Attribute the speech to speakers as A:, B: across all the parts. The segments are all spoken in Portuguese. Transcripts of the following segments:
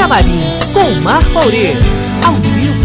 A: Camarim, com Marco Aurê, ao vivo.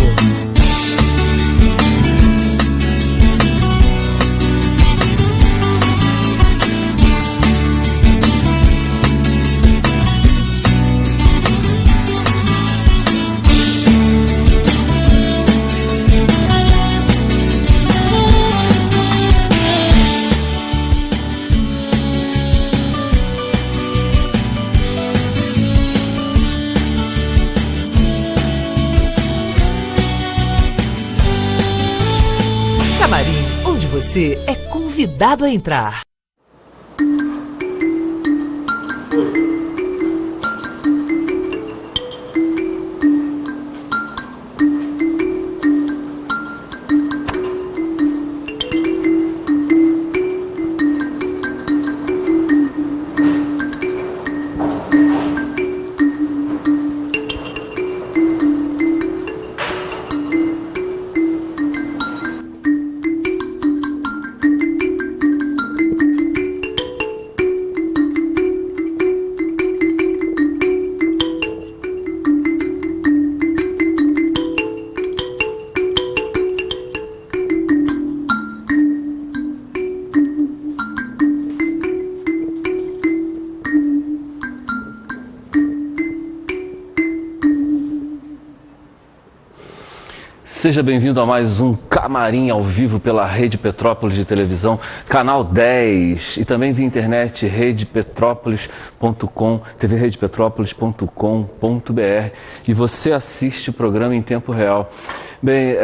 A: Camarim, onde você é convidado a entrar.
B: Seja bem-vindo a mais um Camarim ao vivo pela Rede Petrópolis de Televisão, canal 10 e também via internet redepetrópolis.com, tvredepetrópolis.com.br e você assiste o programa em tempo real. Bem,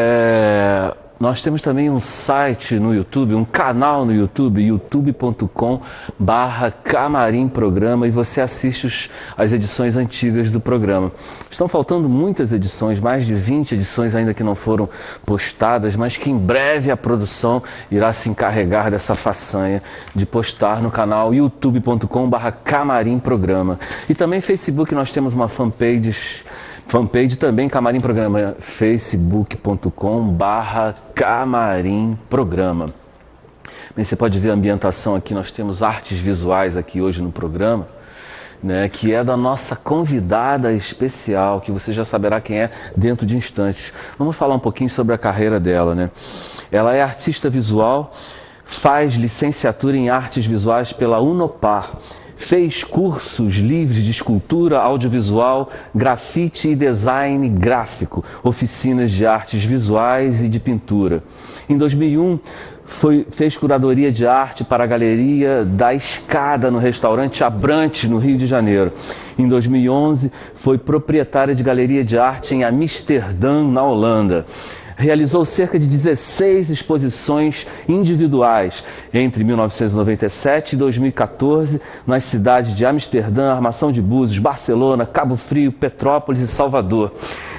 B: nós temos também um site no YouTube, um canal no YouTube, youtube.com/Camarim Programa, e você assiste as edições antigas do programa. Estão faltando muitas edições, mais de 20 edições ainda que não foram postadas, mas que em breve a produção irá se encarregar dessa façanha de postar no canal youtube.com/Camarim Programa. E também Facebook, nós temos uma fanpage também, Camarim Programa, facebook.com/Camarim Programa. Bem, você pode ver a ambientação aqui, nós temos artes visuais aqui hoje no programa, né, que é da nossa convidada especial, que você já saberá quem é dentro de instantes. Vamos falar um pouquinho sobre a carreira dela, né? Ela é artista visual, faz licenciatura em artes visuais pela Unopar, fez cursos livres de escultura, audiovisual, grafite e design gráfico, oficinas de artes visuais e de pintura. Em 2001, fez curadoria de arte para a Galeria da Escada no restaurante Abrantes, no Rio de Janeiro. Em 2011, foi proprietária de galeria de arte em Amsterdã, na Holanda. Realizou cerca de 16 exposições individuais entre 1997 e 2014 nas cidades de Amsterdã, Armação de Búzios, Barcelona, Cabo Frio, Petrópolis e Salvador.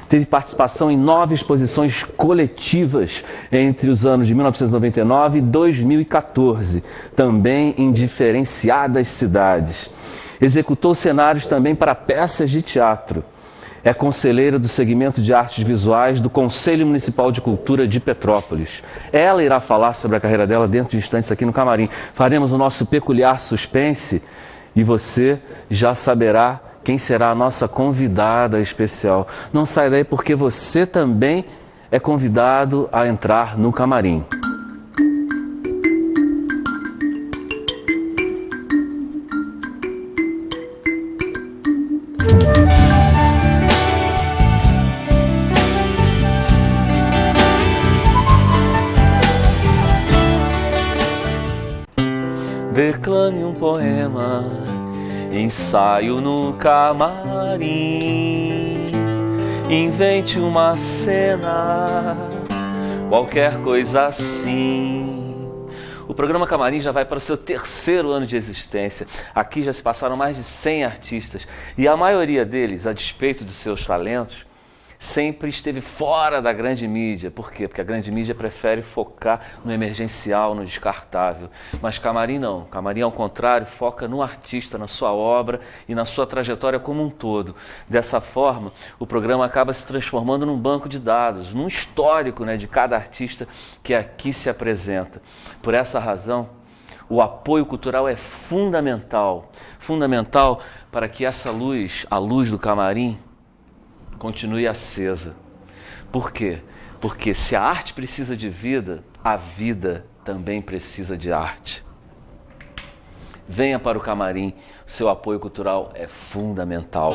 B: Teve participação em 9 exposições coletivas entre os anos de 1999 e 2014, também em diferenciadas cidades. Executou cenários também para peças de teatro. É conselheira do segmento de artes visuais do Conselho Municipal de Cultura de Petrópolis. Ela irá falar sobre a carreira dela dentro de instantes aqui no Camarim. Faremos o nosso peculiar suspense e você já saberá quem será a nossa convidada especial. Não sai daí porque você também é convidado a entrar no Camarim. Declame um poema, ensaio no camarim, invente uma cena, qualquer coisa assim. O programa Camarim já vai para o seu 3º ano de existência. Aqui já se passaram mais de 100 artistas e a maioria deles, a despeito de seus talentos, sempre esteve fora da grande mídia. Por quê? Porque a grande mídia prefere focar no emergencial, no descartável. Mas Camarim não. Camarim, ao contrário, foca no artista, na sua obra e na sua trajetória como um todo. Dessa forma, o programa acaba se transformando num banco de dados, num histórico, né, de cada artista que aqui se apresenta. Por essa razão, o apoio cultural é fundamental. Fundamental para que essa luz, a luz do Camarim, continue acesa. Por quê? Porque se a arte precisa de vida, a vida também precisa de arte. Venha para o camarim, seu apoio cultural é fundamental.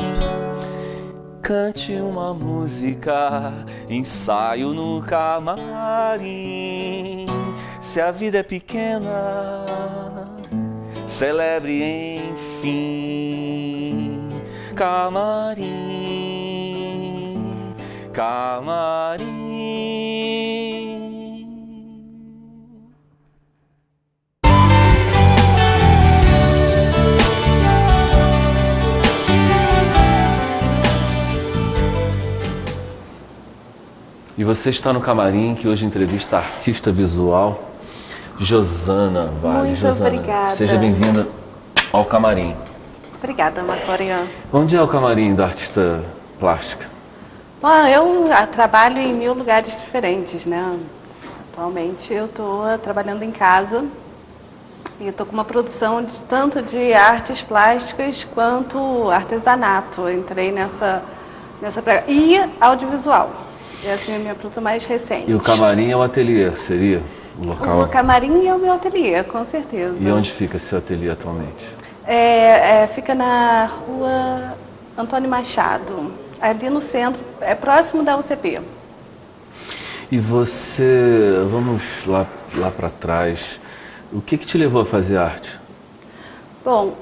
B: Cante uma música, ensaio no camarim. Se a vida é pequena, celebre enfim. Camarim, camarim. E você está no camarim, que hoje entrevista a artista visual Josana Vale.
C: Muito
B: Josana,
C: obrigada.
B: seja bem-vinda ao camarim.
C: Obrigada, Macorian.
B: Onde é o camarim da artista plástica?
C: Bom, eu trabalho em 1000 lugares diferentes, né? Atualmente eu estou trabalhando em casa e estou com uma produção tanto de artes plásticas quanto artesanato. Eu entrei nessa e audiovisual. É assim a minha produção mais recente.
B: E o camarim é o ateliê, seria o local?
C: O camarim é o meu ateliê, com certeza.
B: E onde fica seu ateliê atualmente?
C: Fica na rua Antônio Machado, ali no centro, próximo da UCP.
B: E você, vamos lá para trás, o que te levou a fazer arte?
C: Bom,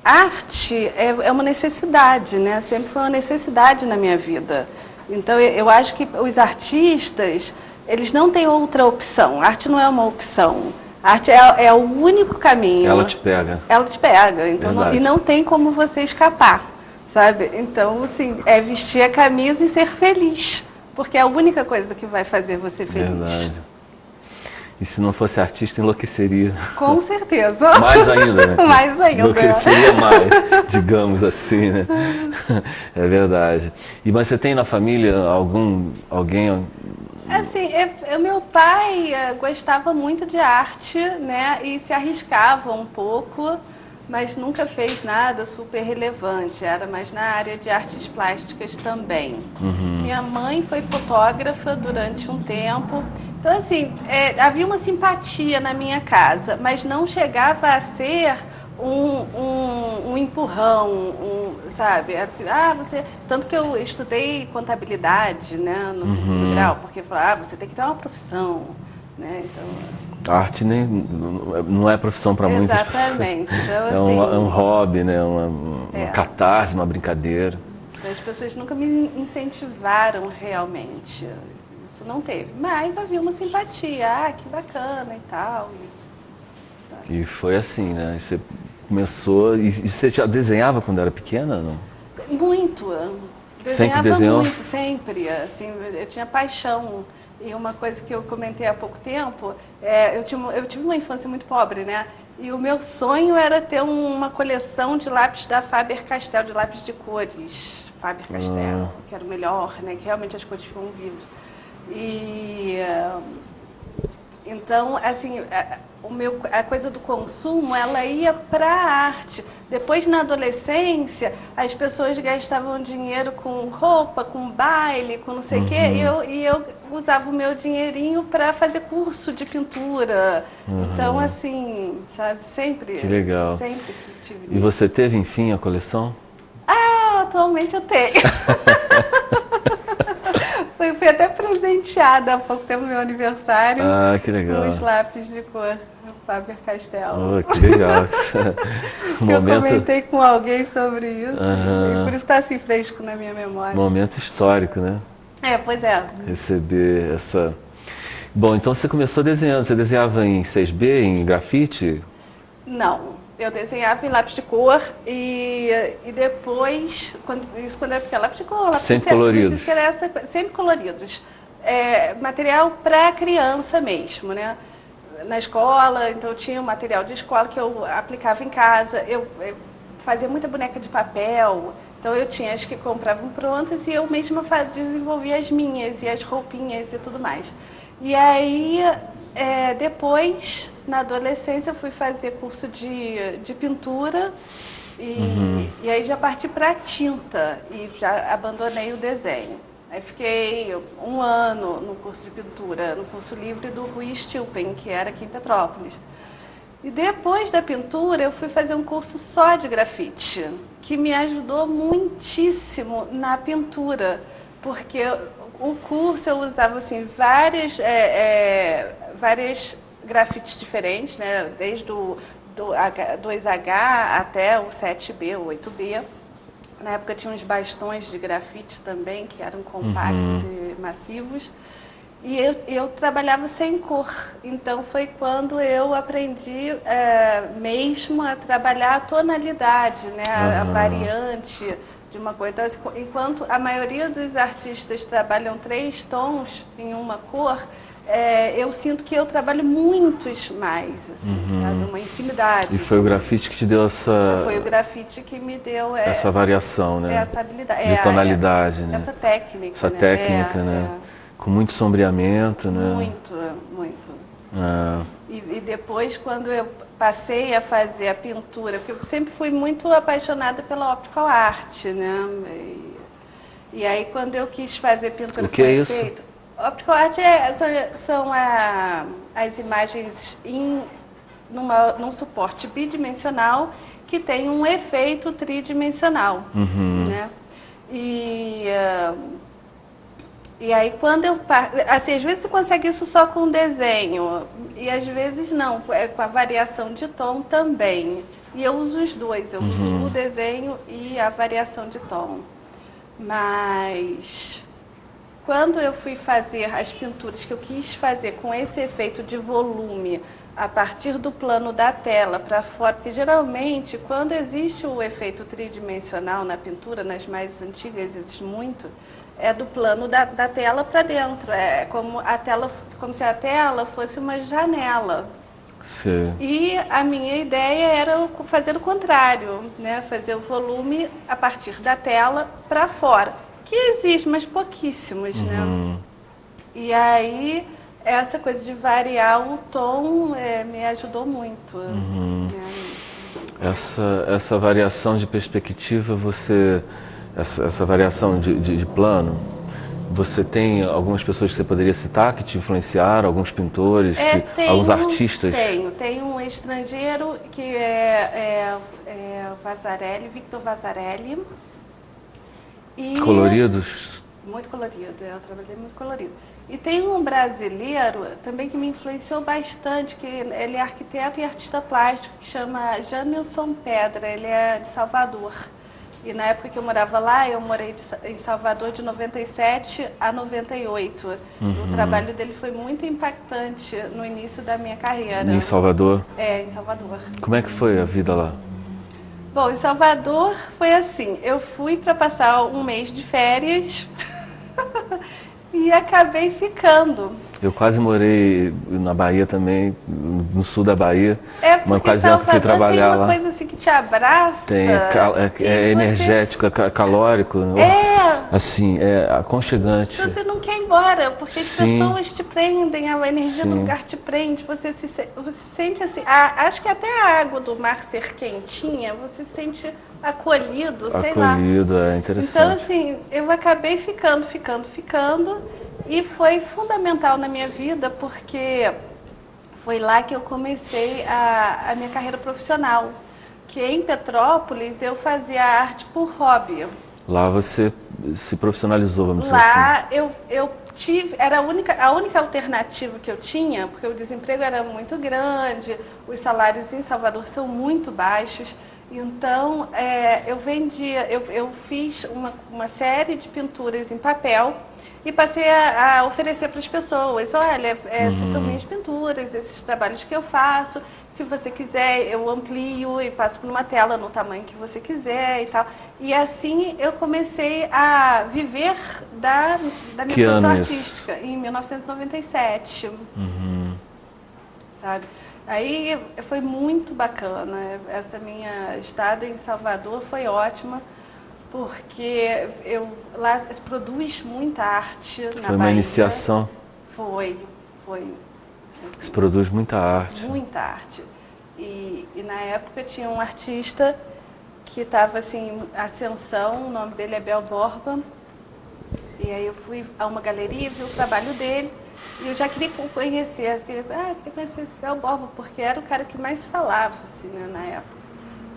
C: arte é uma necessidade, né? Sempre foi uma necessidade na minha vida. Então, eu acho que os artistas, eles não têm outra opção. A arte não é uma opção. A arte é o único caminho.
B: Ela te pega.
C: Ela te pega. Então, e não tem como você escapar, sabe? Então, assim, é vestir a camisa e ser feliz. Porque é a única coisa que vai fazer você feliz.
B: Verdade. E se não fosse artista, enlouqueceria.
C: Com certeza.
B: Mais ainda, né?
C: Mais ainda.
B: Enlouqueceria mais, digamos assim, né? É verdade. Mas você tem na família alguém...
C: Assim, meu pai gostava muito de arte, né? E se arriscava um pouco, mas nunca fez nada super relevante. Era mais na área de artes plásticas também.
B: Uhum.
C: Minha mãe foi fotógrafa durante um tempo. Então, assim, havia uma simpatia na minha casa, mas não chegava a ser um empurrão, sabe? Assim, você... Tanto que eu estudei contabilidade, né, no segundo grau, porque falaram, você tem que ter uma profissão, né? Então...
B: A arte não é profissão para muitas pessoas.
C: Exatamente. Então,
B: é
C: assim,
B: um hobby, né? Uma catarse, uma brincadeira.
C: As pessoas nunca me incentivaram realmente. Isso não teve. Mas havia uma simpatia. Que bacana e tal.
B: E foi assim, né? Você começou... E você já desenhava quando era pequena, não?
C: Muito.
B: Sempre desenhou?
C: Muito, sempre. Assim, eu tinha paixão. E uma coisa que eu comentei há pouco tempo, eu tive uma infância muito pobre, né? E o meu sonho era ter uma coleção de lápis da Faber-Castell, de lápis de cores, Faber-Castell, que era o melhor, né? Que realmente as cores ficam vivas. E então, assim, a coisa do consumo, ela ia para a arte. Depois, na adolescência, as pessoas gastavam dinheiro com roupa, com baile, com não sei o quê, e eu usava o meu dinheirinho para fazer curso de pintura. Então, assim, sabe, sempre...
B: Que legal.
C: Sempre tive
B: E você teve, enfim, a coleção?
C: Atualmente eu tenho. Fui até presenteada há pouco tempo no meu aniversário.
B: Que legal.
C: Com os lápis de cor Faber-Castell.
B: Que legal.
C: Eu comentei com alguém sobre isso. E por isso está assim fresco na minha memória.
B: Momento histórico, né?
C: Pois é.
B: Receber essa... Bom, então você começou desenhando. Você desenhava em 6B, em grafite?
C: Não. Eu desenhava em lápis de cor e depois, quando era pequeno, lápis de cor, lápis
B: sempre coloridos.
C: Sempre coloridos. Material para criança mesmo, né? Na escola, então eu tinha um material de escola que eu aplicava em casa. Eu fazia muita boneca de papel, então eu tinha as que compravam prontas e eu mesma desenvolvia as minhas e as roupinhas e tudo mais. E aí, depois, na adolescência, eu fui fazer curso de pintura e aí já parti para tinta e já abandonei o desenho. Aí fiquei 1 ano no curso de pintura, no curso livre do Rui Stilpen, que era aqui em Petrópolis. E depois da pintura, eu fui fazer um curso só de grafite, que me ajudou muitíssimo na pintura, porque o curso eu usava assim, várias grafites diferentes, né? Desde o 2H até o 7B, o 8B. Na época tinha uns bastões de grafite também, que eram compactos e massivos. E eu trabalhava sem cor. Então foi quando eu aprendi mesmo a trabalhar a tonalidade, né? A variante de uma coisa. Então, enquanto a maioria dos artistas trabalham 3 tons em uma cor, eu sinto que eu trabalho muitos mais, assim, sabe? Uma infinidade.
B: E foi o grafite que te deu essa...
C: Foi o grafite que me deu...
B: essa variação, né?
C: Essa habilidade.
B: De tonalidade, né?
C: Essa técnica.
B: Essa técnica, né? Com muito sombreamento, né?
C: Muito, muito. E depois, quando eu passei a fazer a pintura, porque eu sempre fui muito apaixonada pela optical art, né? E aí, quando eu quis fazer pintura
B: com efeito...
C: Optical art são as imagens num suporte bidimensional que tem um efeito tridimensional, né? E aí, quando eu... Assim, às vezes você consegue isso só com desenho, e às vezes não, com a variação de tom também. E eu uso os dois, eu uso o desenho e a variação de tom. Mas... quando eu fui fazer as pinturas que eu quis fazer com esse efeito de volume a partir do plano da tela para fora, porque geralmente quando existe o efeito tridimensional na pintura, nas mais antigas existe muito, é do plano da tela para dentro, é como se a tela fosse uma janela.
B: Sim.
C: E a minha ideia era fazer o contrário, né? Fazer o volume a partir da tela para fora. Que existe, mas pouquíssimos, né? E aí, essa coisa de variar o tom me ajudou muito.
B: Essa variação de perspectiva, essa variação de plano, você tem algumas pessoas que você poderia citar que te influenciaram, alguns pintores, alguns artistas?
C: Tem um estrangeiro que é Vasarely, Victor Vasarely.
B: Coloridos?
C: Muito colorido, eu trabalhei muito colorido. E tem um brasileiro também que me influenciou bastante, que ele é arquiteto e artista plástico, que chama Janilson Pedra, ele é de Salvador. E na época que eu morava lá, eu morei em Salvador de 97 a 98. O trabalho dele foi muito impactante no início da minha carreira.
B: Em Salvador?
C: Em Salvador.
B: Como é que foi a vida lá?
C: Bom, em Salvador foi assim, eu fui para passar um mês de férias e acabei ficando.
B: Eu quase morei na Bahia também, no sul da Bahia. Uma ocasião que eu fui trabalhar lá.
C: Tem uma coisa assim que te abraça.
B: Tem, é energético, é calórico. Assim, é aconchegante.
C: Você não quer ir embora, porque as pessoas te prendem, a energia do lugar te prende. Você sente assim, acho que até a água do mar ser quentinha, você se sente acolhido, sei lá.
B: Acolhido, é interessante.
C: Então, assim, eu acabei ficando. E foi fundamental na minha vida, porque foi lá que eu comecei a minha carreira profissional. Que em Petrópolis eu fazia arte por hobby.
B: Lá você se profissionalizou, vamos dizer
C: Lá
B: assim.
C: eu tive, era a única alternativa que eu tinha, porque o desemprego era muito grande, os salários em Salvador são muito baixos. Então, eu vendia, eu fiz uma série de pinturas em papel e passei a oferecer para as pessoas, olha, essas são minhas pinturas, esses trabalhos que eu faço, se você quiser eu amplio e passo por uma tela no tamanho que você quiser e tal. E assim eu comecei a viver da minha produção artística, em 1997, sabe? Aí foi muito bacana, essa minha estada em Salvador foi ótima, porque lá se produz muita arte na Bahia.
B: Foi uma iniciação?
C: Foi. Assim,
B: Se produz muita arte.
C: muita arte. E na época tinha um artista que estava assim, em ascensão, o nome dele é Bel Borba. E aí eu fui a uma galeria, vi o trabalho dele, e eu já queria conhecer, eu queria conhecer esse Bel Borba, porque era o cara que mais falava, assim, né, na época.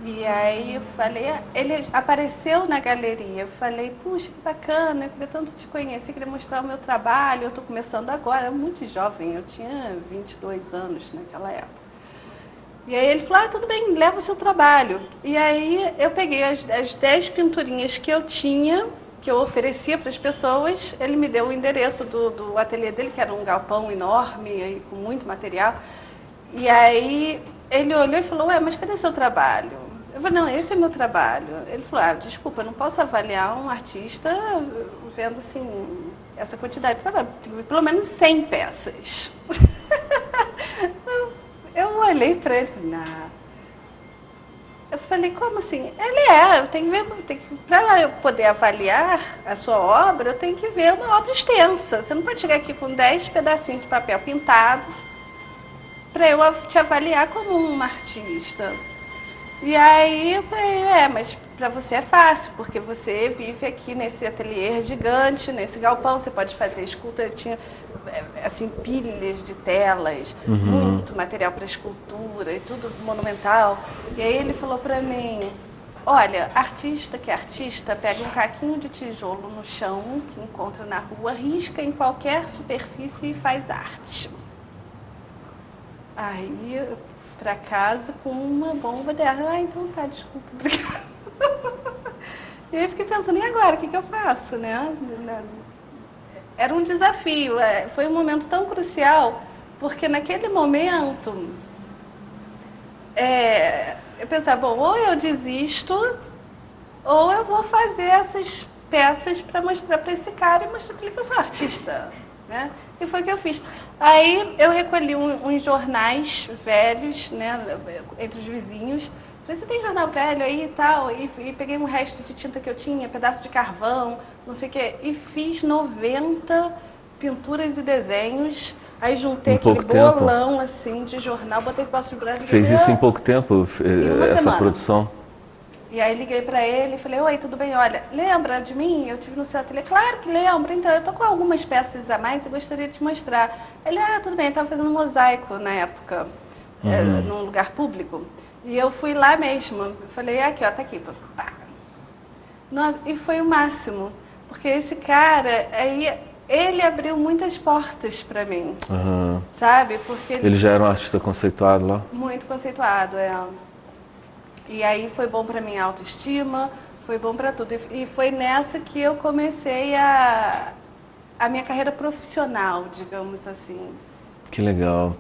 C: E aí eu falei, ele apareceu na galeria, eu falei, puxa, que bacana, eu queria tanto te conhecer, queria mostrar o meu trabalho, eu estou começando agora, eu era muito jovem, eu tinha 22 anos naquela época. E aí ele falou, tudo bem, leva o seu trabalho. E aí eu peguei as 10 pinturinhas que eu tinha, que eu oferecia para as pessoas, ele me deu o endereço do ateliê dele, que era um galpão enorme, aí, com muito material. E aí ele olhou e falou, mas cadê seu trabalho? Eu falei, não, esse é meu trabalho. Ele falou, desculpa, eu não posso avaliar um artista vendo assim, essa quantidade de trabalho, pelo menos 100 peças. Eu olhei para ele e falei, eu falei, como assim? Eu tenho que ver, para eu poder avaliar a sua obra, eu tenho que ver uma obra extensa. Você não pode chegar aqui com 10 pedacinhos de papel pintados para eu te avaliar como uma artista. E aí eu falei, mas para você é fácil, porque você vive aqui nesse ateliê gigante, nesse galpão, você pode fazer escultura, tinha assim, pilhas de telas, muito material para escultura e tudo monumental. E aí ele falou para mim, olha, artista que é artista, pega um caquinho de tijolo no chão que encontra na rua, risca em qualquer superfície e faz arte. Aí para casa com uma bomba dela. Então tá, desculpa, obrigada. E aí eu fiquei pensando, e agora, o que eu faço, né? Era um desafio, foi um momento tão crucial, porque naquele momento, eu pensava, ou eu desisto, ou eu vou fazer essas peças para mostrar para esse cara e mostrar para ele que eu sou artista. Né? E foi o que eu fiz. Aí eu recolhi uns jornais velhos, né, entre os vizinhos. Falei, você tem jornal velho aí e tal? E peguei um resto de tinta que eu tinha, pedaço de carvão, não sei o quê. E fiz 90 pinturas e desenhos. Aí juntei aquele bolão assim, de jornal, botei debaixo de branco.
B: Fez isso em pouco tempo, essa semana. Produção?
C: E aí liguei para ele e falei, oi, tudo bem? Olha, lembra de mim? Eu tive no seu ateliê. Claro que lembro. Então, eu tô com algumas peças a mais e gostaria de te mostrar. Ele, tudo bem, eu estava fazendo mosaico na época, num lugar público. E eu fui lá mesmo. Eu falei, aqui, ó, tá aqui. Pá. Nossa, e foi o máximo. Porque esse cara, ele abriu muitas portas para mim. Sabe? Porque
B: ele já era um artista conceituado lá?
C: Muito conceituado, E aí foi bom para minha autoestima, foi bom para tudo. E foi nessa que eu comecei a minha carreira profissional, digamos assim.
B: Que legal.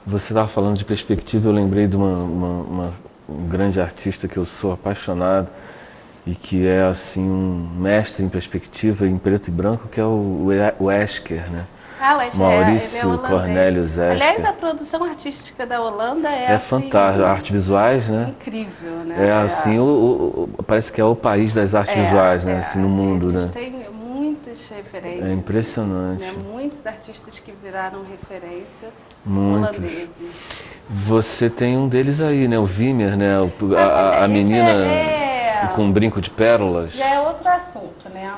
B: Você estava falando de perspectiva, eu lembrei de um grande artista que eu sou apaixonado e que é assim um mestre em perspectiva em preto e branco, que é o Escher, né?
C: O Escher,
B: Maurício Cornelius Escher.
C: Aliás, a produção artística da Holanda é assim,
B: fantástica, artes visuais, né?
C: Incrível, né?
B: Assim, parece que é o país das artes visuais, né? Assim, no mundo, né?
C: Tem muitas referências.
B: É impressionante.
C: Né? Muitos artistas que viraram referência,
B: holandeses. Você tem um deles aí, né? O Wimmer, né? A menina com um brinco de pérolas.
C: Já é outro assunto, né?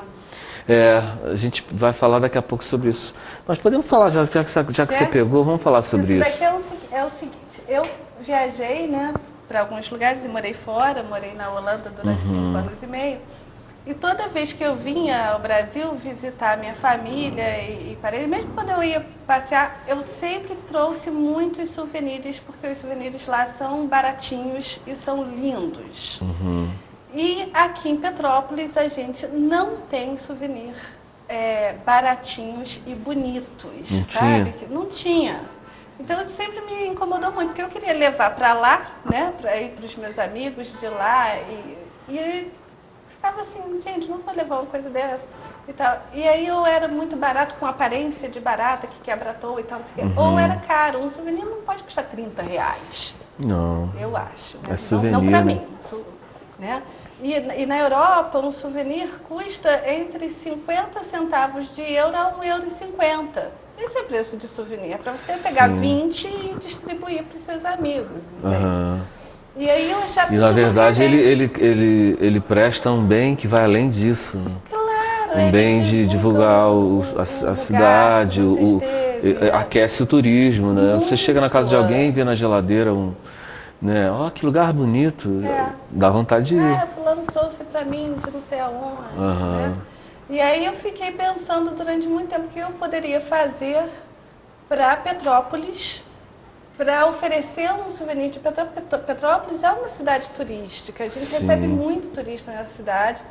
B: A gente vai falar daqui a pouco sobre isso. Mas podemos falar, já que você pegou, vamos falar sobre isso.
C: Isso daqui é o seguinte, eu viajei, né, para alguns lugares e morei fora, morei na Holanda durante 5 anos e meio. E toda vez que eu vinha ao Brasil visitar a minha família e parei, mesmo quando eu ia passear, eu sempre trouxe muitos souvenirs, porque os souvenirs lá são baratinhos e são lindos. E aqui em Petrópolis a gente não tem souvenir baratinhos e bonitos, sabe? Não tinha. Então isso sempre me incomodou muito, porque eu queria levar para lá, né, para ir para os meus amigos de lá e ficava assim, gente, não vou levar uma coisa dessa e tal. E aí ou era muito barato, com aparência de barata, que quebra à toa e tal, não sei o quê. Ou era caro, um souvenir não pode custar R$30.
B: Não.
C: Eu acho. Né?
B: É souvenir.
C: Não para mim, né? E na Europa, um souvenir custa entre 50 centavos de euro a €1,50. esse é o preço de souvenir, para você pegar
B: Sim.
C: 20 e distribuir para os seus amigos, entende?
B: Aham.
C: E aí eu já
B: E na verdade ele presta um bem que vai além disso, né?
C: Claro,
B: Um
C: ele
B: bem de divulgar a
C: lugar
B: cidade,
C: que você esteve,
B: aquece o turismo, né? Você chega na casa de
C: Muito.
B: alguém e vê na geladeira né? Ó, que lugar bonito,
C: É.
B: dá vontade de ir.
C: Fulano trouxe para mim de não sei aonde,
B: Aham.
C: né? E aí eu fiquei pensando durante muito tempo o que eu poderia fazer para Petrópolis, para oferecer um souvenir de Petrópolis. Petrópolis é uma cidade turística, a gente
B: Sim.
C: recebe muito turista nessa cidade,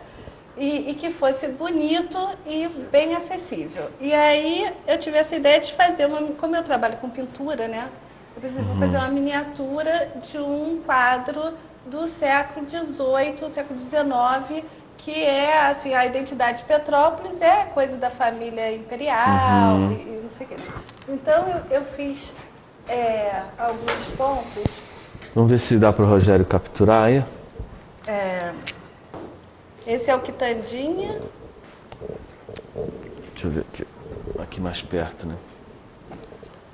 C: e que fosse bonito e bem acessível. E aí eu tive essa ideia de fazer como eu trabalho com pintura, né? Eu pensei, vou fazer uma miniatura de um quadro do século XVIII, século XIX, que é assim, a identidade de Petrópolis é coisa da família imperial e não sei o quê. Então eu fiz alguns pontos.
B: Vamos ver se dá para o Rogério capturar aí.
C: Esse é o Quitandinha.
B: Deixa eu ver aqui. Aqui mais perto, né?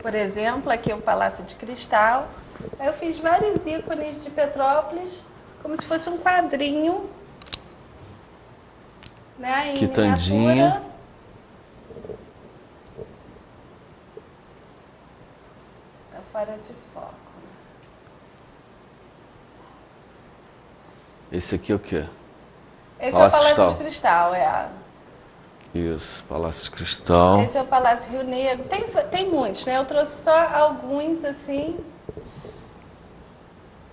C: Por exemplo, aqui é o Palácio de Cristal. Aí eu fiz vários ícones de Petrópolis, como se fosse um quadrinho, né, em
B: Quitandinha.
C: miniatura. Tá fora de foco.
B: Esse aqui é o quê?
C: Esse
B: Palácio
C: é o Palácio
B: Cristal.
C: de Cristal,
B: Isso, Palácio de Cristal.
C: Esse é o Palácio Rio Negro. Tem muitos, né? Eu trouxe só alguns, assim.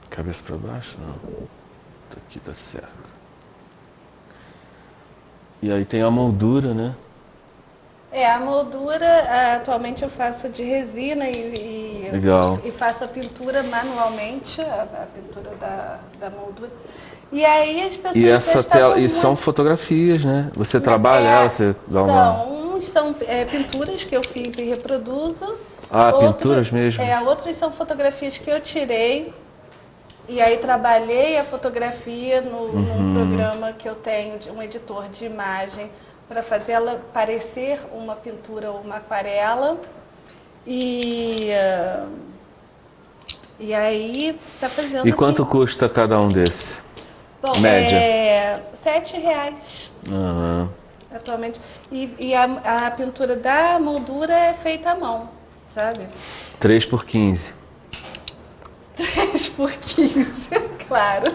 B: Cabeça para baixo? Não. Aqui tá certo. E aí tem a moldura, né?
C: A moldura, atualmente eu faço de resina
B: Legal.
C: e faço a pintura manualmente, a pintura da moldura. E aí as pessoas
B: E essa
C: gostavam
B: tela, e são
C: muito.
B: fotografias, né? Você trabalha ela, você dá uma...
C: Uns são pinturas que eu fiz e reproduzo.
B: Ah, pinturas mesmo?
C: Outras são fotografias que eu tirei. E aí trabalhei a fotografia num programa que eu tenho, de um editor de imagem, para fazer ela parecer uma pintura ou uma aquarela. E aí tá fazendo
B: E quanto
C: assim.
B: custa cada um desses?
C: Bom,
B: média?
C: R$7
B: Aham.
C: atualmente. E a pintura da moldura é feita à mão, sabe?
B: 3 por 15.
C: 3 por 15, claro.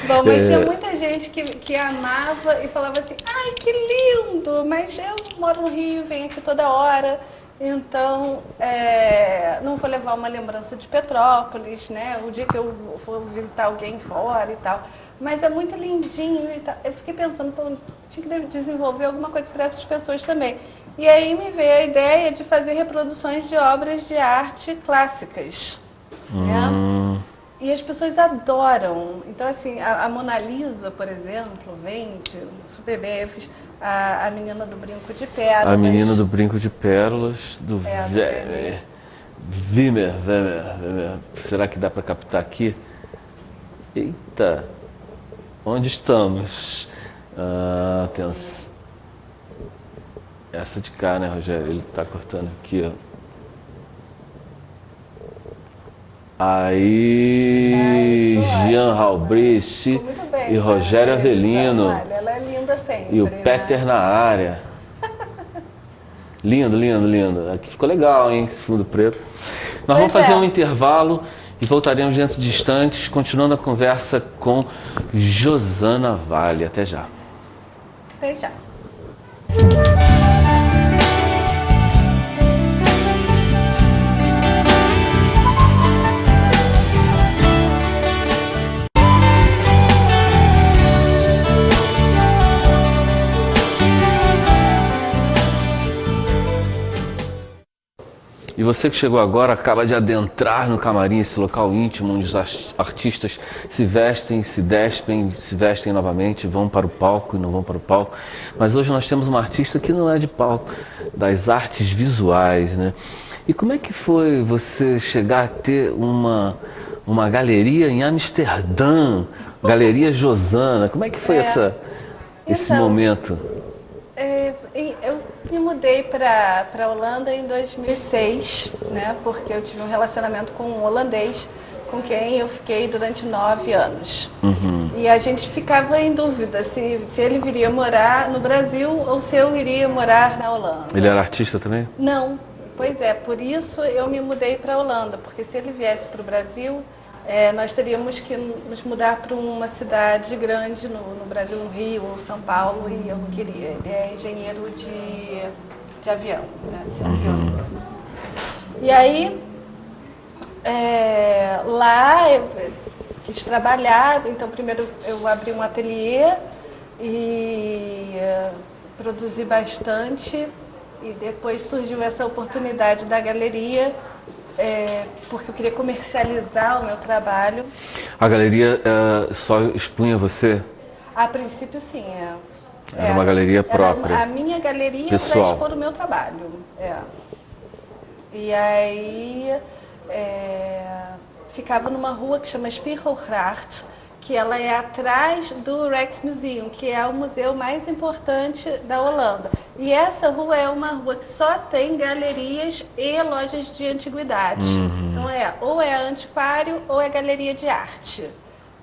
C: Bom, mas tinha muita gente que amava e falava assim, ai, que lindo, mas eu moro no Rio, venho aqui toda hora, então não vou levar uma lembrança de Petrópolis, né? O dia que eu for visitar alguém fora e tal. Mas é muito lindinho e tal. Eu fiquei pensando, pô, tinha que desenvolver alguma coisa para essas pessoas também. E aí me veio a ideia de fazer reproduções de obras de arte clássicas, né? E as pessoas adoram. Então, assim, a Mona Lisa, por exemplo, vende super bem. Eu fiz a Menina do Brinco de Pérolas.
B: A Menina do Brinco de Pérolas, do Wimmer. Será que dá para captar aqui? Eita! Onde estamos? Temos essa de cá, né, Rogério? Ele está cortando aqui, ó. Aí, Jean Halbrich e Rogério Avelino.
C: Olha, ela é linda sempre.
B: E o Peter na área. Lindo, lindo, lindo. Aqui ficou legal, hein, esse fundo preto. Nós vamos fazer um intervalo e voltaremos dentro de instantes, continuando a conversa com Josana Vale. Até já.
C: Até já.
B: E você que chegou agora, acaba de adentrar no camarim, esse local íntimo, onde os artistas se vestem, se despem, se vestem novamente, vão para o palco e não vão para o palco. Mas hoje nós temos uma artista que não é de palco, das artes visuais, né? E como é que foi você chegar a ter uma galeria em Amsterdã, Galeria Josana? Como é que foi esse momento?
C: Me mudei para a Holanda em 2006, né? Porque eu tive um relacionamento com um holandês com quem eu fiquei durante 9 anos. E a gente ficava em dúvida se ele viria morar no Brasil ou se eu iria morar na Holanda.
B: Ele era artista também?
C: Não, pois é, por isso eu me mudei para a Holanda, porque se ele viesse para o Brasil, nós teríamos que nos mudar para uma cidade grande no Brasil, no Rio ou São Paulo, e eu não queria. Ele é engenheiro de avião, né, de aviões. E aí, lá eu quis trabalhar, então primeiro eu abri um ateliê e produzi bastante, e depois surgiu essa oportunidade da galeria, porque eu queria comercializar o meu trabalho.
B: A galeria só expunha você?
C: A princípio, sim.
B: Era uma galeria própria?
C: Era a minha galeria para expor o meu trabalho. E aí, ficava numa rua que chama Spiegelgracht, que ela é atrás do Rijksmuseum, que é o museu mais importante da Holanda. E essa rua é uma rua que só tem galerias e lojas de antiguidades. Então ou é antiquário ou é galeria de arte.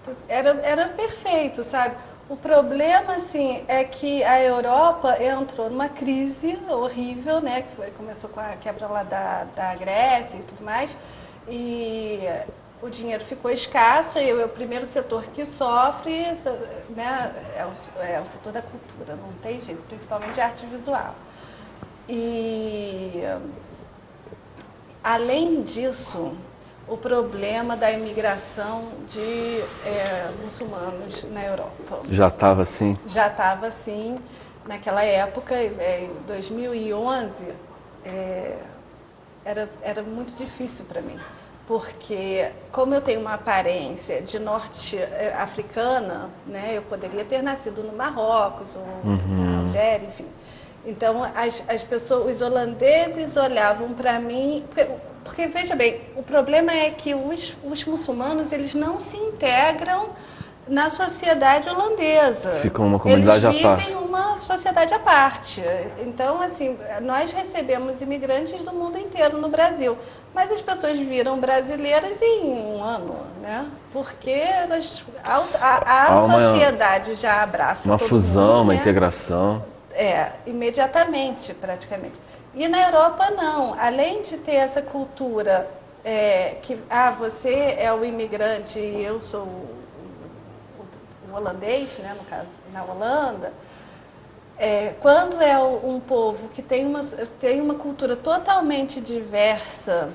C: Então, era perfeito, sabe? O problema, assim, é que a Europa entrou numa crise horrível, né? Que começou com a quebra lá da Grécia e tudo mais. E o dinheiro ficou escasso e é o primeiro setor que sofre, né, é o setor da cultura, não tem jeito, principalmente a arte visual. E, além disso, o problema da imigração de muçulmanos na Europa.
B: Já estava assim?
C: Já estava assim. Naquela época, em 2011, era muito difícil para mim. Porque, como eu tenho uma aparência de norte-africana, né, eu poderia ter nascido no Marrocos ou na Algéria, enfim. Então, as pessoas, os holandeses olhavam para mim... Porque, veja bem, o problema é que os muçulmanos, eles não se integram na sociedade holandesa.
B: Ficam uma comunidade à parte.
C: Eles vivem uma sociedade à parte. Então, assim, nós recebemos imigrantes do mundo inteiro no Brasil. Mas as pessoas viram brasileiras em um ano, né? Porque a sociedade já abraça
B: uma
C: todo
B: fusão,
C: mundo,
B: uma
C: né?
B: integração.
C: Imediatamente, praticamente. E na Europa, não. Além de ter essa cultura que você é o imigrante e eu sou o holandês, né? No caso, na Holanda... quando é um povo que tem uma cultura totalmente diversa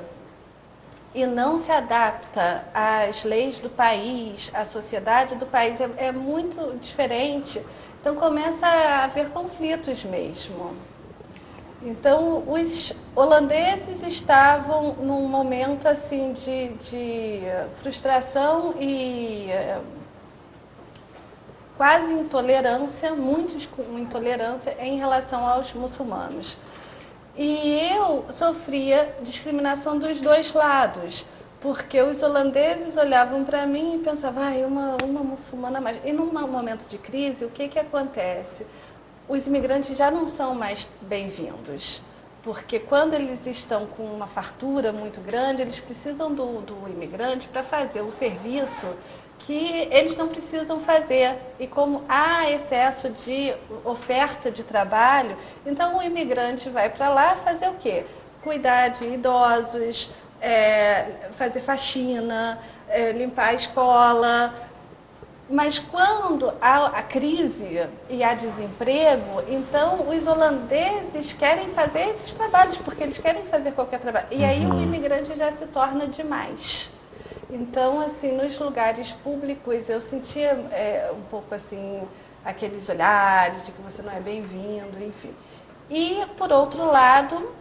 C: e não se adapta às leis do país, à sociedade do país, é muito diferente, então começa a haver conflitos mesmo. Então, os holandeses estavam num momento assim de frustração e quase intolerância, uma intolerância em relação aos muçulmanos. E eu sofria discriminação dos dois lados, porque os holandeses olhavam para mim e pensavam, uma muçulmana mais. E num momento de crise, o que acontece? Os imigrantes já não são mais bem-vindos, porque quando eles estão com uma fartura muito grande, eles precisam do imigrante para fazer o serviço que eles não precisam fazer. E como há excesso de oferta de trabalho, então o imigrante vai para lá fazer o quê? Cuidar de idosos, fazer faxina, limpar a escola. Mas quando há a crise e há desemprego, então os holandeses querem fazer esses trabalhos, porque eles querem fazer qualquer trabalho. E aí o imigrante já se torna demais. Então, assim, nos lugares públicos eu sentia um pouco assim, aqueles olhares de que você não é bem-vindo, enfim. E, por outro lado,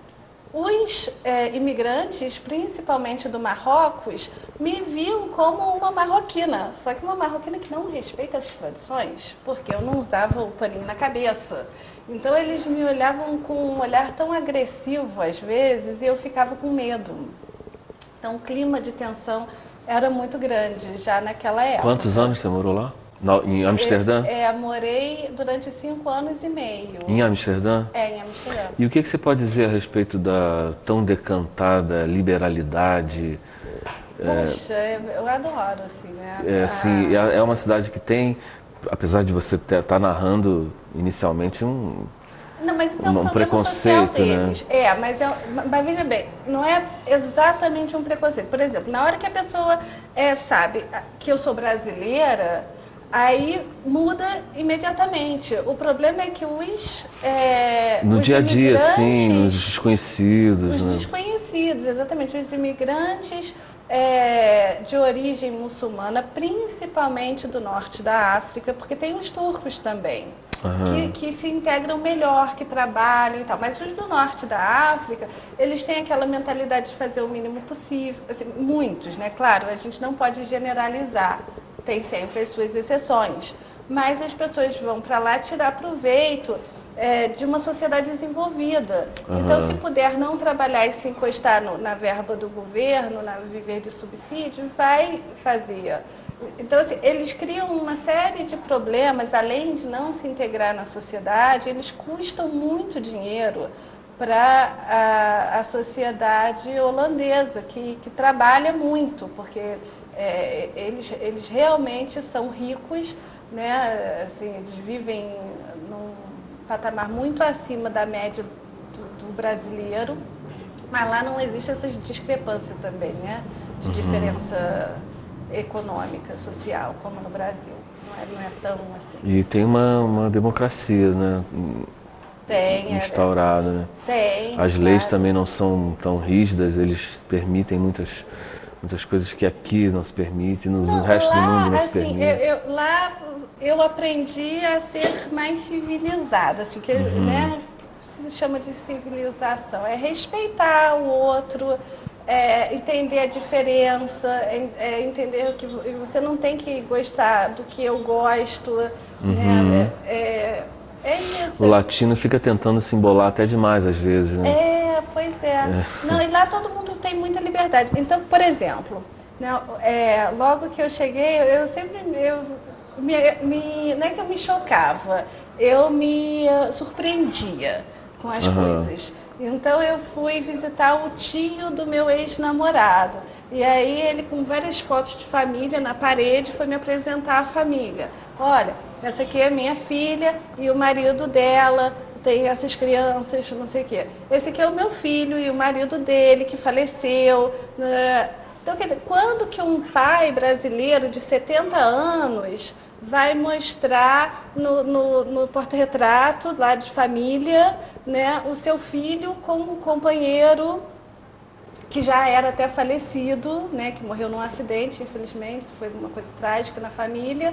C: os imigrantes, principalmente do Marrocos, me viam como uma marroquina, só que uma marroquina que não respeita as tradições, porque eu não usava o paninho na cabeça. Então, eles me olhavam com um olhar tão agressivo, às vezes, e eu ficava com medo. Então, o clima de tensão era muito grande já naquela época.
B: Quantos anos você morou lá? Em Amsterdã?
C: Morei durante 5 anos e meio.
B: Em Amsterdã?
C: Em Amsterdã.
B: E o que você pode dizer a respeito da tão decantada liberalidade?
C: Puxa, eu adoro, assim, né?
B: É uma cidade que tem, apesar de você estar narrando inicialmente
C: Não, mas isso é
B: um
C: problema social
B: preconceito, né?
C: deles. Mas veja bem, não é exatamente um preconceito. Por exemplo, na hora que a pessoa sabe que eu sou brasileira, aí muda imediatamente. O problema é que
B: No
C: os
B: dia a dia, sim, os
C: imigrantes,
B: desconhecidos,
C: os
B: né?
C: desconhecidos, exatamente, os imigrantes de origem muçulmana, principalmente do norte da África, porque tem os turcos também, que se integram melhor, que trabalham e tal. Mas os do norte da África, eles têm aquela mentalidade de fazer o mínimo possível. Assim, muitos, né? Claro, a gente não pode generalizar, tem sempre as suas exceções. Mas as pessoas vão para lá tirar proveito de uma sociedade desenvolvida. Então, se puder não trabalhar e se encostar na verba do governo, viver de subsídio, vai fazer. Então, assim, eles criam uma série de problemas, além de não se integrar na sociedade, eles custam muito dinheiro para a sociedade holandesa, que trabalha muito, porque eles realmente são ricos, né? Assim, eles vivem num patamar muito acima da média do brasileiro, mas lá não existe essa discrepância também, né? De diferença econômica, social, como no Brasil. Não é tão assim.
B: E tem uma democracia, né?
C: Tem.
B: Instaurada, né?
C: Tem.
B: As leis
C: claro.
B: também não são tão rígidas, eles permitem muitas coisas que aqui não se permite, no resto do mundo não se
C: assim,
B: permite.
C: lá eu aprendi a ser mais civilizada, assim, que, né, se chama de civilização, é respeitar o outro, entender a diferença, entender que você não tem que gostar do que eu gosto, né, é isso.
B: O latino fica tentando se embolar até demais às vezes, né?
C: Pois é. Não, e lá todo mundo tem muita liberdade. Então, por exemplo, né, logo que eu cheguei, eu sempre não é que eu me chocava, eu me surpreendia com as coisas. Então eu fui visitar o tio do meu ex-namorado. E aí ele, com várias fotos de família na parede, foi me apresentar a família. Olha, essa aqui é minha filha e o marido dela, tem essas crianças, não sei o quê. Esse aqui é o meu filho e o marido dele, que faleceu. Então, quer dizer, quando que um pai brasileiro de 70 anos vai mostrar no porta-retrato lá de família, né, o seu filho com um companheiro que já era até falecido, né, que morreu num acidente, infelizmente, isso foi uma coisa trágica na família,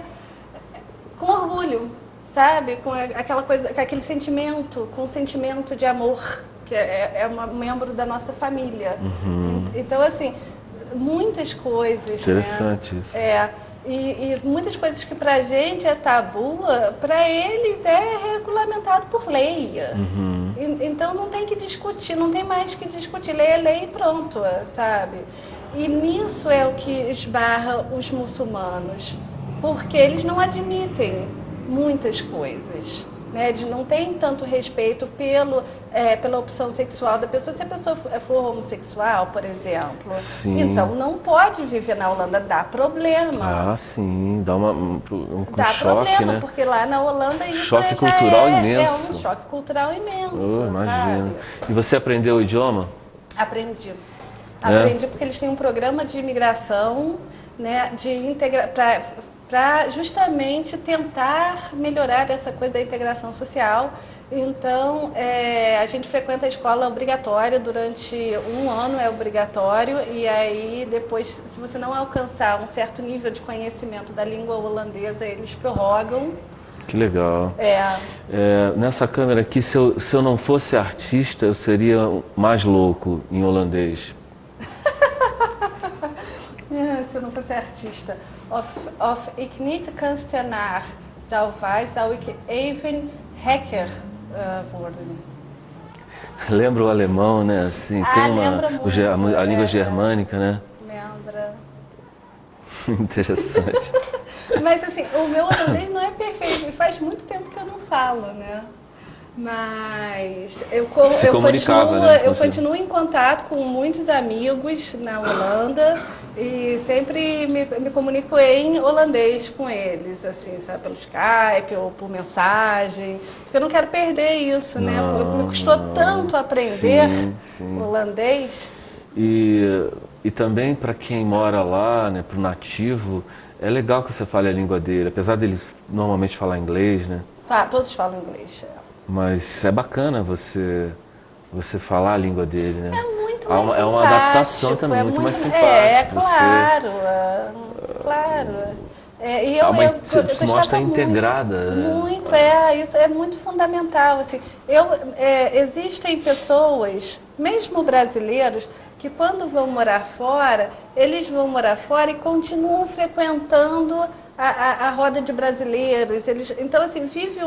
C: com orgulho, sabe? Com aquela coisa, com aquele sentimento, com o sentimento de amor, que é um membro da nossa família. Então, assim, muitas coisas.
B: Interessante,
C: né?
B: isso.
C: E muitas coisas que pra gente é tabu, para eles é regulamentado por lei. Então não tem que discutir, não tem mais que discutir. Lei é lei e pronto, sabe? E nisso é o que esbarra os muçulmanos, porque eles não admitem muitas coisas. Né, eles não têm tanto respeito pela opção sexual da pessoa. Se a pessoa for homossexual, por exemplo,
B: Sim.
C: então não pode viver na Holanda, dá problema.
B: Ah, sim, dá um
C: Dá
B: choque,
C: problema,
B: né?
C: porque lá na Holanda isso
B: Choque
C: já
B: cultural imenso.
C: É um choque cultural imenso,
B: Imagina.
C: sabe?
B: E você aprendeu o idioma?
C: Aprendi. Aprendi porque eles têm um programa de imigração, né, para justamente tentar melhorar essa coisa da integração social. Então, a gente frequenta a escola obrigatória durante 1 ano, é obrigatório, e aí depois, se você não alcançar um certo nível de conhecimento da língua holandesa, eles prorrogam.
B: Que legal. Nessa câmera aqui, se eu não fosse artista, eu seria mais louco em holandês.
C: Se eu não fosse artista. Of ik niet kunstenaar zou ik even hacker worden.
B: Lembra o alemão, né? Assim, tem
C: lembra muito,
B: a língua germânica, né?
C: Lembra.
B: Interessante.
C: Mas assim, o meu holandês não é perfeito, e faz muito tempo que eu não falo, né? Mas
B: Se comunicava, né,
C: eu continuo em contato com muitos amigos na Holanda e sempre me comunico em holandês com eles, assim, sabe, pelo Skype ou por mensagem, porque eu não quero perder isso, né? Me custou tanto aprender holandês.
B: E também para quem mora lá, né, para o nativo, é legal que você fale a língua dele, apesar dele normalmente falar inglês, né?
C: Todos falam inglês.
B: Mas é bacana você falar a língua dele, né?
C: É muito mais simpático.
B: É uma adaptação também, muito mais simpático.
C: Claro, claro.
B: Se mostra integrada.
C: Muito, isso é muito fundamental. Assim, existem pessoas, mesmo brasileiros, que quando vão morar fora, eles vão morar fora e continuam frequentando a roda de brasileiros. Então, assim, vive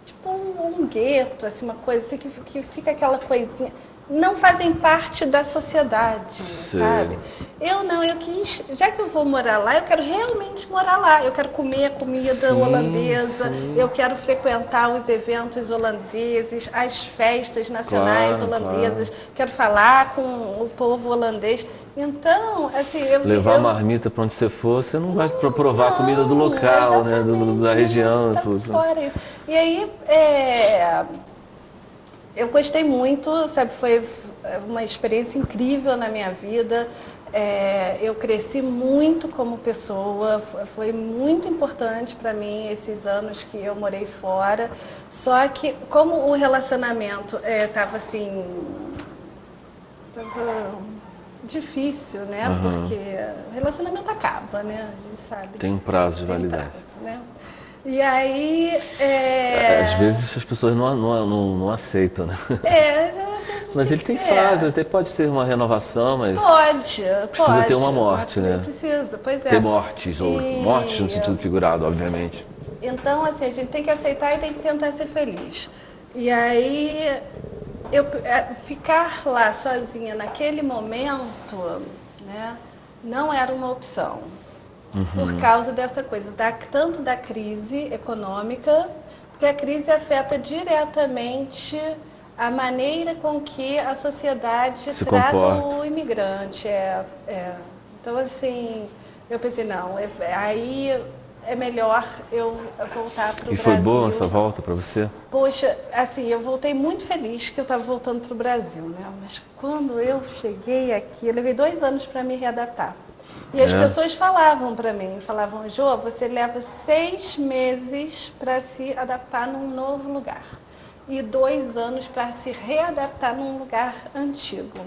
C: tipo um gueto, assim, uma coisa assim, que fica aquela coisinha. Não fazem parte da sociedade, sabe? Eu quis, já que eu vou morar lá, eu quero realmente morar lá. Eu quero comer a comida holandesa, eu quero frequentar os eventos holandeses, as festas nacionais holandesas, quero falar com o povo holandês. Então, assim...
B: Levar marmita para onde você for, você não vai provar a comida do local, né? Da região.
C: Tá fora isso. E aí, eu gostei muito, sabe? Foi uma experiência incrível na minha vida. Eu cresci muito como pessoa, foi muito importante para mim esses anos que eu morei fora. Só que, como o relacionamento estava assim... difícil, né? Porque o relacionamento acaba, né? A gente sabe.
B: Tem um prazo de validade.
C: Né? E aí...
B: Às vezes as pessoas não aceitam, né? Mas ele tem fase, até pode ter uma renovação, mas... Precisa ter uma morte, né?
C: Precisa, pois é.
B: Ter mortes, ou mortes no sentido figurado, obviamente.
C: Então, assim, a gente tem que aceitar e tem que tentar ser feliz. E aí... ficar lá sozinha naquele momento, né, não era uma opção. Por causa dessa coisa, tanto da crise econômica, porque a crise afeta diretamente a maneira com que a sociedade trata o imigrante. Então, assim, eu pensei, não, aí é melhor eu voltar para o Brasil.
B: E foi boa essa volta para você?
C: Poxa, assim, eu voltei muito feliz que eu estava voltando para o Brasil, né? Mas quando eu cheguei aqui, eu levei 2 anos para me readaptar. E as pessoas falavam para mim, Jô, você leva 6 meses para se adaptar num novo lugar. E 2 anos para se readaptar num lugar antigo.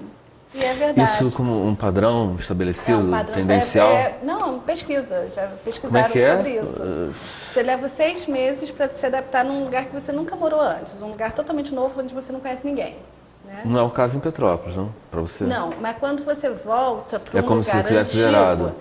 C: E é verdade.
B: Isso como um padrão estabelecido, tendencial?
C: Não, pesquisa, já pesquisaram
B: Como é que é?
C: sobre isso. Você leva 6 meses para se adaptar num lugar que você nunca morou antes, um lugar totalmente novo onde você não conhece ninguém. Né?
B: Não é o caso em Petrópolis, não? Para você?
C: Não, mas quando você volta para um
B: como
C: lugar
B: se tivesse zerado.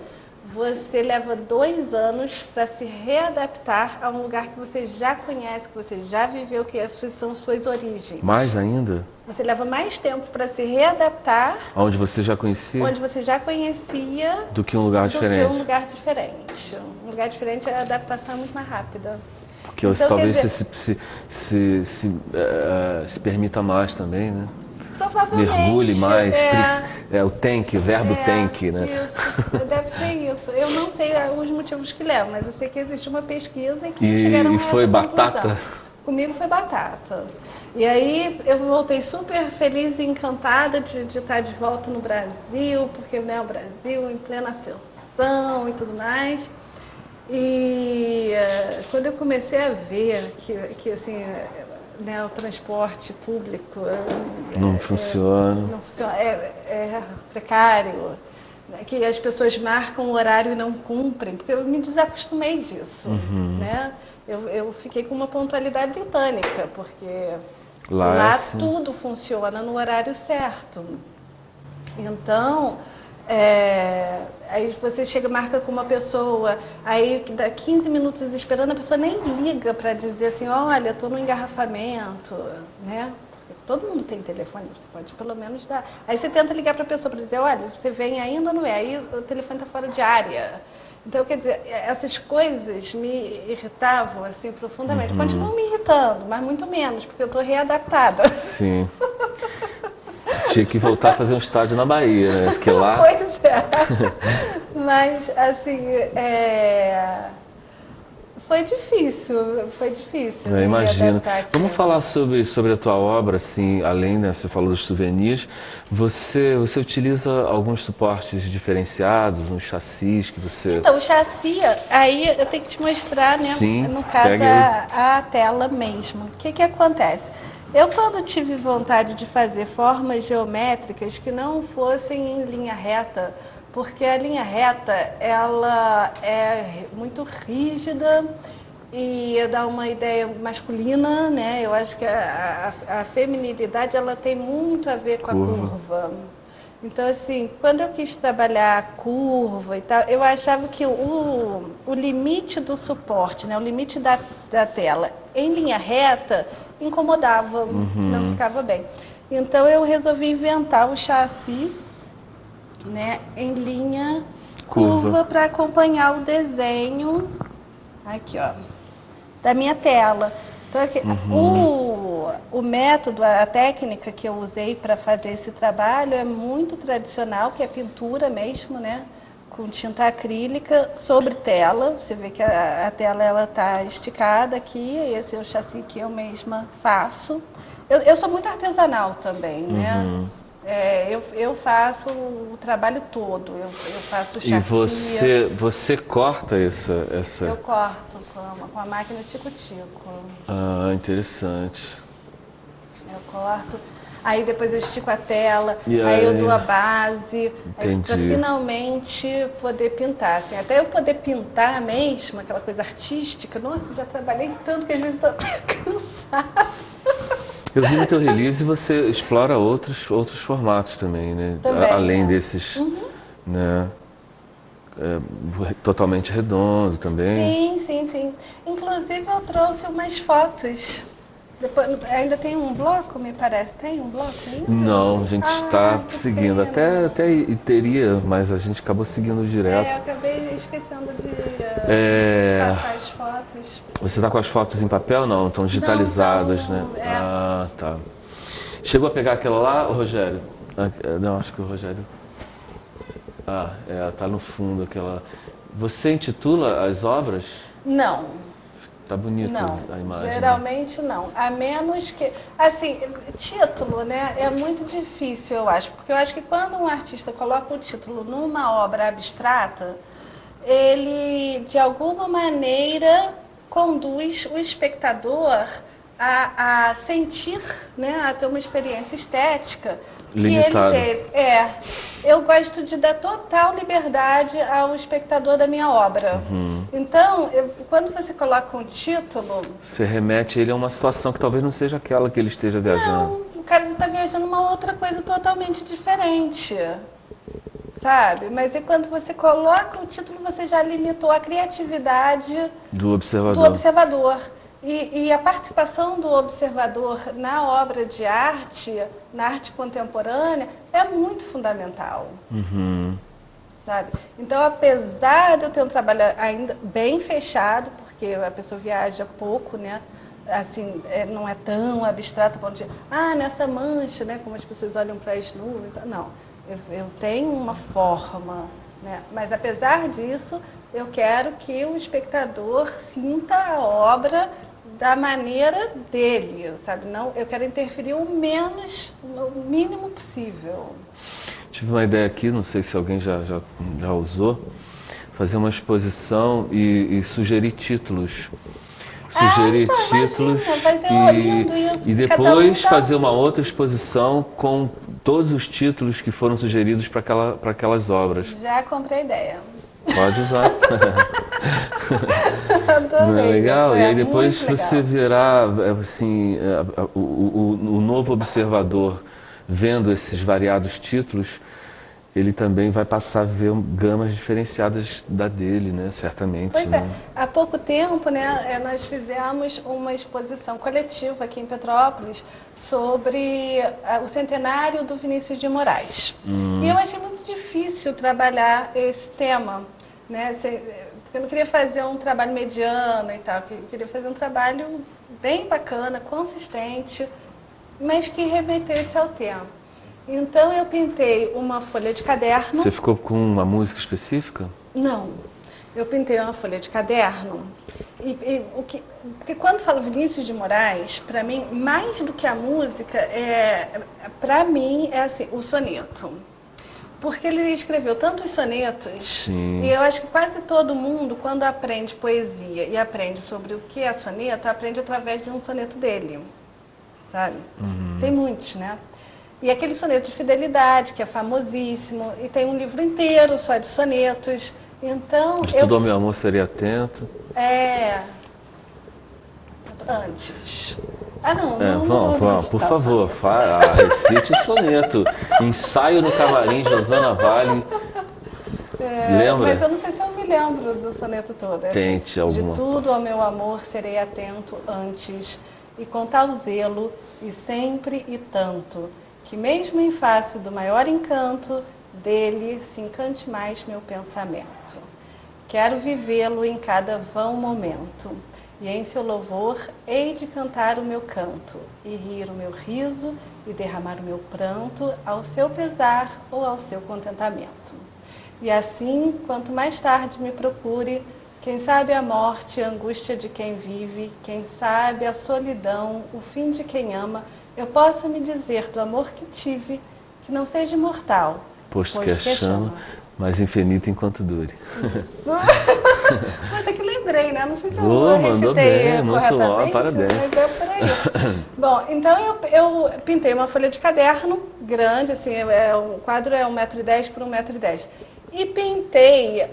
C: Você leva 2 anos para se readaptar a um lugar que você já conhece, que você já viveu, que são suas origens.
B: Mais ainda?
C: Você leva mais tempo para se readaptar.
B: Onde você já conhecia?
C: Onde você já conhecia.
B: Do que um lugar diferente.
C: Do que um lugar diferente. Um lugar diferente, a adaptação é muito mais rápida.
B: Porque então, talvez você se permita mais também, né?
C: Provavelmente.
B: Mergulhe mais. O tank, o verbo tank, né?
C: Isso, deve ser isso. Eu não sei os motivos que levam, mas eu sei que existe uma pesquisa que chegaram a essa
B: foi batata?
C: conclusão. Comigo foi batata. E aí eu voltei super feliz e encantada de estar de volta no Brasil, porque né, o Brasil em plena ascensão e tudo mais. E quando eu comecei a ver que assim, né, o transporte público
B: não funciona,
C: é precário, né, que as pessoas marcam o horário e não cumprem, porque eu me desacostumei disso, né? Eu fiquei com uma pontualidade britânica, porque lá assim, tudo funciona no horário certo. Então, aí você chega, marca com uma pessoa, aí dá 15 minutos esperando, a pessoa nem liga para dizer assim, olha, estou no engarrafamento, né? Todo mundo tem telefone, você pode pelo menos dar. Aí você tenta ligar para a pessoa para dizer, olha, você vem ainda ou não é? Aí o telefone está fora de área. Então, quer dizer, essas coisas me irritavam assim profundamente. Continuam me irritando, mas muito menos, porque eu estou readaptada.
B: Sim. Tinha que voltar a fazer um estádio na Bahia, né? Porque lá...
C: Pois é. Mas, assim, foi difícil
B: Eu
C: me
B: imagino.
C: readaptar aqui.
B: Vamos falar sobre a tua obra, assim, além, né, você falou dos souvenirs, você utiliza alguns suportes diferenciados, uns chassis que você...
C: Então, o chassi, aí eu tenho que te mostrar, né?
B: Sim,
C: No caso,
B: pega
C: a tela mesmo. O que acontece? Eu, quando tive vontade de fazer formas geométricas que não fossem em linha reta, porque a linha reta, ela é muito rígida e dá uma ideia masculina, né? Eu acho que a feminilidade, ela tem muito a ver com a curva. Então, assim, quando eu quis trabalhar a curva e tal, eu achava que o limite do suporte, né? O limite da tela em linha reta incomodava, não ficava bem. Então, eu resolvi inventar o chassi, né, em linha curva para acompanhar o desenho aqui, ó, da minha tela. Então, aqui, o método, a técnica que eu usei para fazer esse trabalho é muito tradicional, que é pintura mesmo, né, com tinta acrílica sobre tela. Você vê que a tela ela está esticada aqui. Esse é o chassi que eu mesma faço. Eu sou muito artesanal também, né? Eu faço o trabalho todo, eu faço o chassi.
B: E você corta essa...
C: Eu corto com a máquina tico-tico.
B: Ah, interessante.
C: Eu corto, aí depois eu estico a tela,
B: E
C: aí eu dou a base, para
B: Entendi.
C: finalmente poder pintar. Assim, até eu poder pintar mesmo, aquela coisa artística, nossa, já trabalhei tanto que às vezes estou até cansada.
B: Eu vi no teu release e você explora outros formatos também, né?
C: Também,
B: além
C: né?
B: desses, né? Totalmente redondo também.
C: Sim. Inclusive eu trouxe umas fotos. Depois, ainda tem um bloco, me parece. Tem um bloco ainda?
B: Não, a gente está
C: que
B: seguindo.
C: pena.
B: Até teria, mas a gente acabou seguindo direto.
C: Eu acabei esquecendo de passar as fotos.
B: Você está com as fotos em papel? Não, estão digitalizadas,
C: Não,
B: né? Ah, tá. Chegou a pegar aquela lá, Rogério? Não, acho que o Rogério... tá no fundo aquela... Você intitula as obras?
C: Não.
B: Tá bonito
C: Não,
B: a imagem.
C: geralmente não. A menos que... Assim, título, né? É muito difícil, eu acho. Porque eu acho que quando um artista coloca o título numa obra abstrata, ele, de alguma maneira, conduz o espectador a sentir, né? A ter uma experiência estética
B: Limitada.
C: que ele teve. Eu gosto de dar total liberdade ao espectador da minha obra. Então, quando você coloca um título...
B: Você remete ele a uma situação que talvez não seja aquela que ele esteja viajando.
C: Não, o cara está viajando uma outra coisa totalmente diferente, sabe? Mas quando você coloca o título, você já limitou a criatividade
B: Do observador.
C: do observador. E a participação do observador na obra de arte, na arte contemporânea, é muito fundamental. Sabe? Então, apesar de eu ter um trabalho ainda bem fechado, porque a pessoa viaja pouco, né? Assim, não é tão abstrato quanto de, nessa mancha, né? Como as pessoas olham para as nuvens. Não, eu tenho uma forma, né? Mas apesar disso, eu quero que o espectador sinta a obra da maneira dele, sabe? Não, eu quero interferir o mínimo possível.
B: Tive uma ideia aqui, não sei se alguém já usou, fazer uma exposição e sugerir títulos. Sugerir títulos e depois fazer uma outra exposição com todos os títulos que foram sugeridos para aquelas obras.
C: Já comprei a ideia.
B: Pode usar.
C: Adorei,
B: não é legal? E aí depois
C: muito
B: você
C: legal.
B: verá assim, o novo observador vendo esses variados títulos, ele também vai passar a ver gamas diferenciadas da dele, né? Certamente.
C: Pois
B: né?
C: há pouco tempo, né, nós fizemos uma exposição coletiva aqui em Petrópolis sobre o centenário do Vinícius de Moraes. E eu achei muito difícil trabalhar esse tema, né? Porque eu não queria fazer um trabalho mediano e tal, eu queria fazer um trabalho bem bacana, consistente, mas que remetesse ao tema. Então eu pintei uma folha de caderno.
B: Você ficou com uma música específica?
C: Não, eu pintei uma folha de caderno porque quando falo Vinícius de Moraes, para mim, mais do que a música, para mim é assim, o soneto. Porque ele escreveu tantos sonetos.
B: Sim.
C: E eu acho que quase todo mundo, quando aprende poesia e aprende sobre o que é soneto, aprende através de um soneto dele, sabe? Tem muitos, né? E aquele soneto de fidelidade, que é famosíssimo, e tem um livro inteiro só de sonetos. Então,
B: De tudo ao meu amor seria atento.
C: Antes. Ah, não,
B: vamos, por favor, recite o soneto. Ensaio no Camarim, Josana Vale. Lembra?
C: Mas eu não sei se eu me lembro do soneto todo.
B: Tente
C: assim,
B: alguma.
C: De tudo ao meu amor serei atento antes, e com tal zelo, e sempre e tanto, que mesmo em face do maior encanto, dele se encante mais meu pensamento. Quero vivê-lo em cada vão momento, e em seu louvor hei de cantar o meu canto, e rir o meu riso, e derramar o meu pranto, ao seu pesar ou ao seu contentamento. E assim, quanto mais tarde me procure, quem sabe a morte, a angústia de quem vive, quem sabe a solidão, o fim de quem ama, eu possa me dizer do amor que tive, que não seja imortal,
B: posto que a chama, mas infinito enquanto dure.
C: Isso. Até que lembrei, né? Não sei se eu
B: mandou
C: recitei
B: bem,
C: corretamente,
B: parabéns.
C: mas é por aí. Bom, então eu pintei uma folha de caderno grande, assim, o quadro é 1,10 m por 1,10 m. E pintei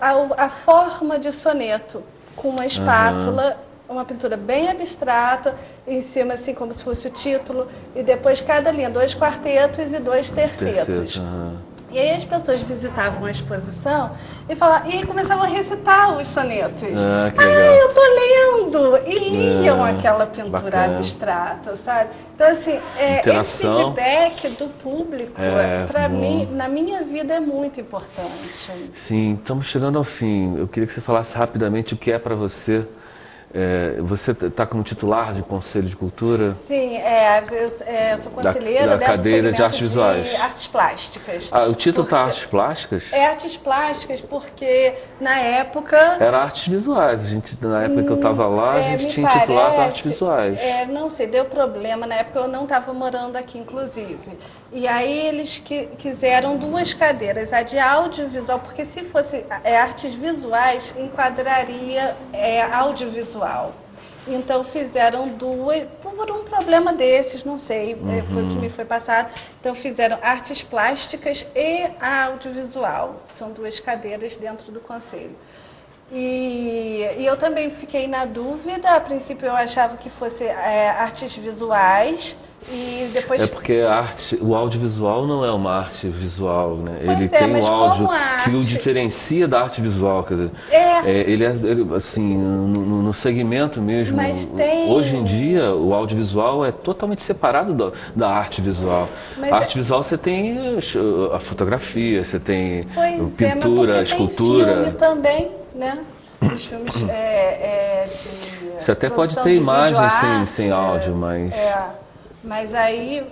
C: a forma de soneto com uma espátula, uma pintura bem abstrata, em cima assim como se fosse o título, e depois cada linha, 2 quartetos e 2 tercetos. E aí as pessoas visitavam a exposição e começavam a recitar os sonetos. Eu tô lendo! E liam aquela pintura abstrata, sabe? Então, assim, esse feedback do público, para mim, na minha vida, é muito importante.
B: Sim, estamos chegando ao fim. Eu queria que você falasse rapidamente o que é para você. Você está como titular de Conselho de Cultura?
C: Sim, eu sou conselheira
B: da cadeira de artes visuais.
C: De artes plásticas.
B: O título está Artes Plásticas?
C: É Artes Plásticas porque na época...
B: Era Artes Visuais. Na época que eu estava lá, a gente tinha intitulado Artes Visuais.
C: Não sei, deu problema. Na época eu não estava morando aqui, inclusive. E aí eles quiseram 2 cadeiras, a de audiovisual, porque se fosse artes visuais, enquadraria audiovisual. Então fizeram 2, por um problema desses, não sei, foi o que me foi passado. Então fizeram artes plásticas e audiovisual. São 2 cadeiras dentro do conselho. E eu também fiquei na dúvida, a princípio eu achava que fosse artes visuais, e depois...
B: porque o audiovisual não é uma arte visual, né? Ele
C: Pois
B: tem
C: mas
B: o áudio
C: como
B: que o diferencia da arte visual. Quer dizer, ele assim, no segmento mesmo,
C: Mas tem...
B: hoje em dia o audiovisual é totalmente separado da arte visual. A arte visual você tem a fotografia, você tem pintura, escultura.
C: Tem filme também, né? Os filmes
B: você até pode ter imagens sem áudio, mas...
C: Mas aí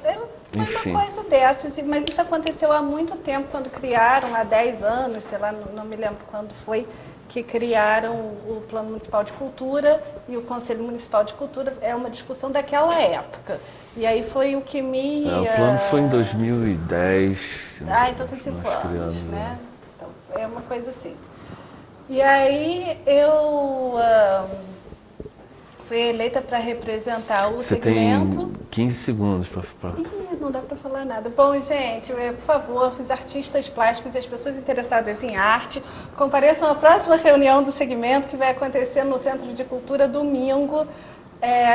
C: foi uma coisa dessas, mas isso aconteceu há muito tempo, quando criaram, há 10 anos, sei lá, não me lembro quando foi, que criaram o Plano Municipal de Cultura e o Conselho Municipal de Cultura, é uma discussão daquela época. E aí foi o que me...
B: o plano foi em 2010.
C: Então tem 5 anos, né? Então, é uma coisa assim. E aí eu... fui eleita para representar o segmento.
B: Você tem 15 segundos para...
C: Não dá para falar nada. Bom, gente, por favor, os artistas plásticos e as pessoas interessadas em arte, compareçam à próxima reunião do segmento, que vai acontecer no Centro de Cultura domingo,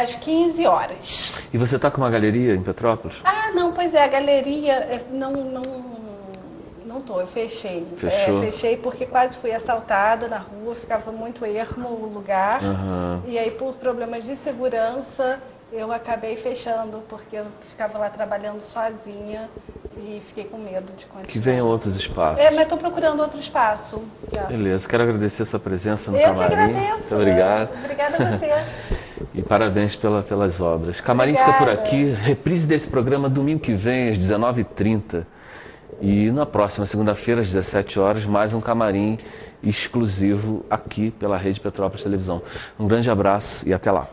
C: às 15 horas.
B: E você está com uma galeria em Petrópolis?
C: Não, pois a galeria não Não tô, eu fechei.
B: Fechou?
C: Fechei porque quase fui assaltada na rua, ficava muito ermo o lugar. E aí, por problemas de segurança, eu acabei fechando, porque eu ficava lá trabalhando sozinha e fiquei com medo de continuar.
B: Que venham outros espaços.
C: Mas estou procurando outro espaço. Já.
B: Beleza, quero agradecer a sua presença no
C: Eu
B: camarim.
C: que agradeço.
B: Muito obrigado.
C: Obrigada a você.
B: E parabéns pelas obras. Camarim fica por aqui. Reprise desse programa domingo que vem, às 19h30. E na próxima segunda-feira, às 17 horas, mais um camarim exclusivo aqui pela Rede Petrópolis Televisão. Um grande abraço e até lá.